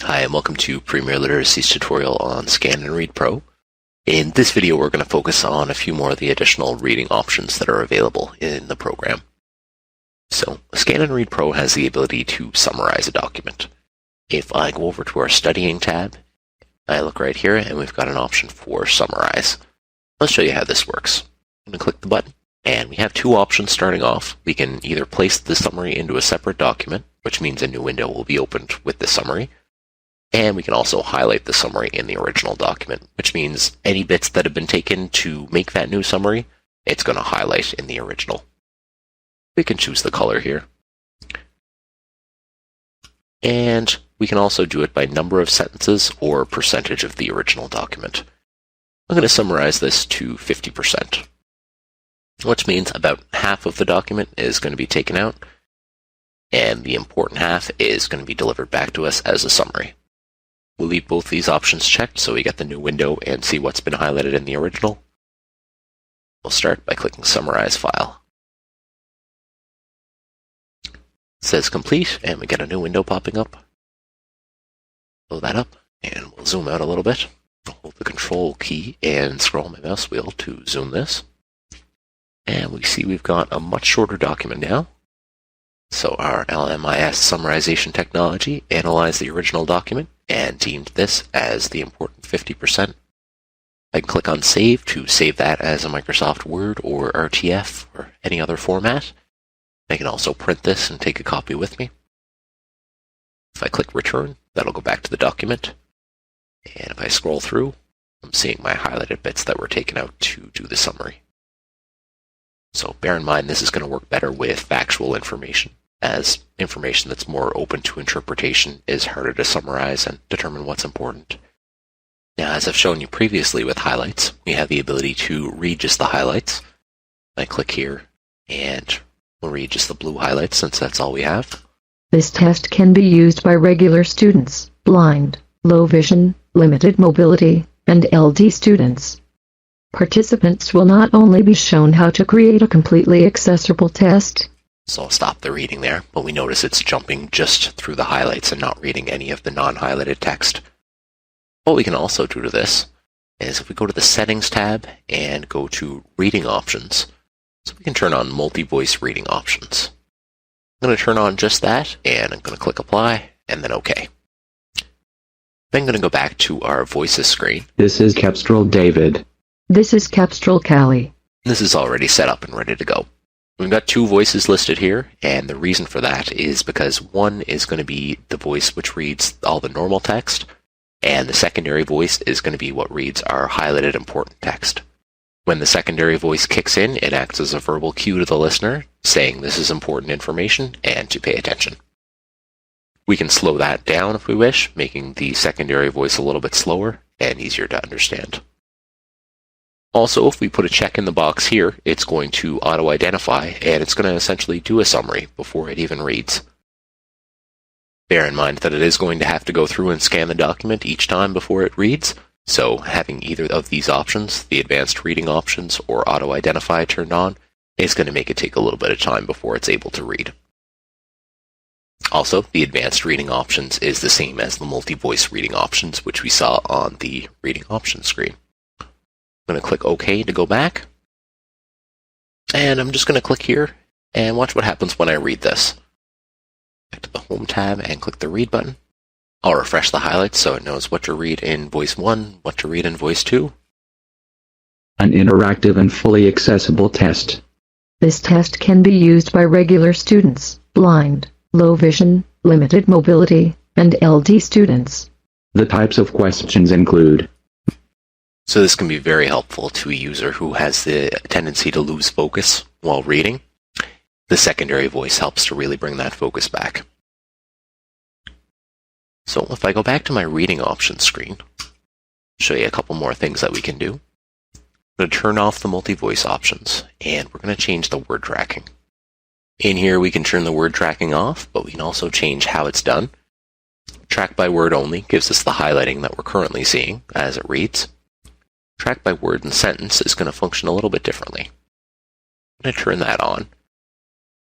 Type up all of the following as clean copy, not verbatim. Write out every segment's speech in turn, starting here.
Hi, and welcome to Premier Literacy's tutorial on Scan and Read Pro. In this video, we're going to focus on a few more of the additional reading options that are available in the program. So, Scan and Read Pro has the ability to summarize a document. If I go over to our Studying tab, I look right here, and we've got an option for Summarize. Let's show you how this works. I'm going to click the button, and we have two options starting off. We can either place the summary into a separate document, which means a new window will be opened with the summary. And we can also highlight the summary in the original document, which means any bits that have been taken to make that new summary, it's going to highlight in the original. We can choose the color here. And we can also do it by number of sentences or percentage of the original document. I'm going to summarize this to 50%, which means about half of the document is going to be taken out, and the important half is going to be delivered back to us as a summary. We'll leave both these options checked so we get the new window and see what's been highlighted in the original. We'll start by clicking Summarize File. It says Complete, and we get a new window popping up. Blow that up, and we'll zoom out a little bit. I'll hold the Control key and scroll my mouse wheel to zoom this. And we see we've got a much shorter document now. So our LMIS summarization technology analyzed the original document and deemed this as the important 50%. I can click on Save to save that as a Microsoft Word or RTF or any other format. I can also print this and take a copy with me. If I click Return, that'll go back to the document. And if I scroll through, I'm seeing my highlighted bits that were taken out to do the summary. So bear in mind this is going to work better with factual information, as information that's more open to interpretation is harder to summarize and determine what's important. Now, as I've shown you previously with highlights, we have the ability to read just the highlights. I click here, and we'll read just the blue highlights since that's all we have. This test can be used by regular students, blind, low vision, limited mobility, and LD students. Participants will not only be shown how to create a completely accessible test. So I'll stop the reading there, but we notice it's jumping just through the highlights and not reading any of the non-highlighted text. What we can also do to this is if we go to the Settings tab and go to Reading Options, so we can turn on multi-voice reading options. I'm going to turn on just that, and I'm going to click Apply, and then OK. Then I'm going to go back to our Voices screen. This is Capstrel David. This is Capstrel Callie. This is already set up and ready to go. We've got two voices listed here, and the reason for that is because one is going to be the voice which reads all the normal text, and the secondary voice is going to be what reads our highlighted important text. When the secondary voice kicks in, it acts as a verbal cue to the listener, saying this is important information and to pay attention. We can slow that down if we wish, making the secondary voice a little bit slower and easier to understand. Also, if we put a check in the box here, it's going to auto-identify, and it's going to essentially do a summary before it even reads. Bear in mind that it is going to have to go through and scan the document each time before it reads, so having either of these options, the advanced reading options or auto-identify turned on, is going to make it take a little bit of time before it's able to read. Also, the advanced reading options is the same as the multi-voice reading options, which we saw on the reading options screen. I'm going to click OK to go back, and I'm just going to click here and watch what happens when I read this. Back to the Home tab and click the Read button. I'll refresh the highlights so it knows what to read in Voice 1, what to read in Voice 2. An interactive and fully accessible test. This test can be used by regular students, blind, low vision, limited mobility, and LD students. The types of questions include: So this can be very helpful to a user who has the tendency to lose focus while reading. The secondary voice helps to really bring that focus back. So if I go back to my reading options screen, I'll show you a couple more things that we can do. I'm going to turn off the multi-voice options, and we're going to change the word tracking. In here we can turn the word tracking off, but we can also change how it's done. Track by word only gives us the highlighting that we're currently seeing as it reads. Track by word and sentence is going to function a little bit differently. I'm going to turn that on.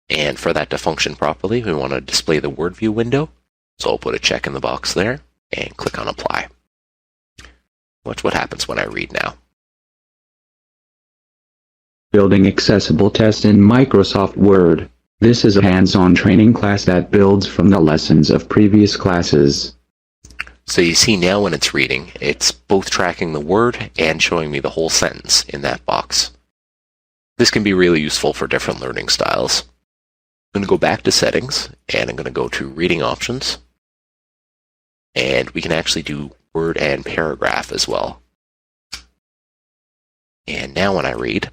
And for that to function properly, we want to display the word view window. So I'll put a check in the box there. and click on Apply. Watch what happens when I read now. Building accessible tests in Microsoft Word. This is a hands-on training class that builds from the lessons of previous classes. So you see now when it's reading, it's both tracking the word and showing me the whole sentence in that box. This can be really useful for different learning styles. I'm going to go back to Settings, and I'm going to go to Reading Options. And we can actually do word and paragraph as well. And now when I read,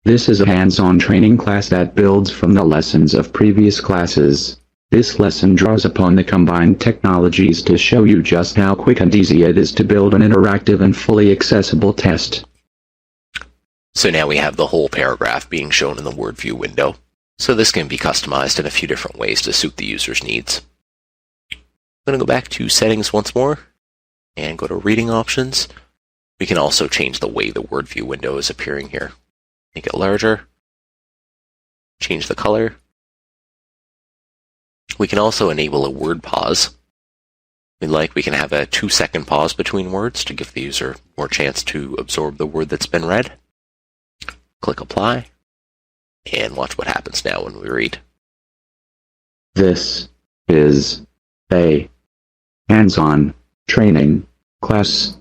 this is a hands-on training class that builds from the lessons of previous classes. This lesson draws upon the combined technologies to show you just how quick and easy it is to build an interactive and fully accessible test. So now we have the whole paragraph being shown in the Word View window. So this can be customized in a few different ways to suit the user's needs. I'm going to go back to Settings once more and go to Reading Options. We can also change the way the Word View window is appearing here. Make it larger. Change the color. We can also enable a word pause. We can have a 2-second pause between words to give the user more chance to absorb the word that's been read. Click Apply, and watch what happens now when we read. This is a hands-on training class.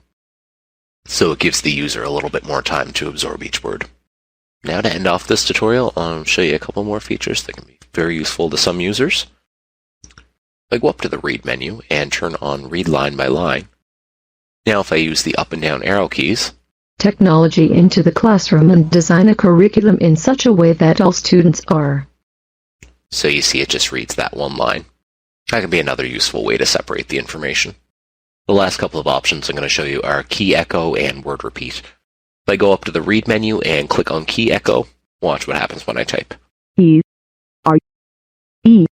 So it gives the user a little bit more time to absorb each word. Now to end off this tutorial, I'll show you a couple more features that can be very useful to some users. I go up to the Read menu and turn on Read Line by Line. Now if I use the up and down arrow keys, technology into the classroom and design a curriculum in such a way that all students are. So you see it just reads that one line. That can be another useful way to separate the information. The last couple of options I'm going to show you are Key Echo and Word Repeat. If I go up to the Read menu and click on Key Echo, watch what happens when I type. E R E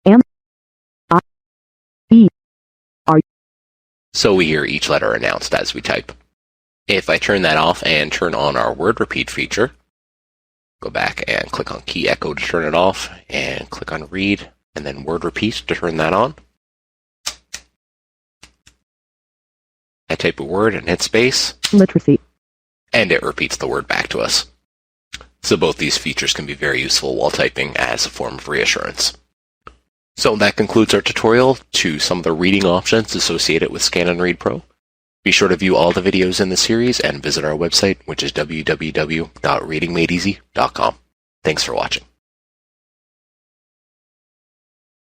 M I E R. So we hear each letter announced as we type. If I turn that off and turn on our Word Repeat feature, go back and click on Key Echo to turn it off, and click on Read, and then Word Repeat to turn that on. I type a word and hit space. Literacy. And it repeats the word back to us. So both these features can be very useful while typing as a form of reassurance. So that concludes our tutorial to some of the reading options associated with Scan and Read Pro. Be sure to view all the videos in the series and visit our website, which is www.readingmadeeasy.com. Thanks for watching.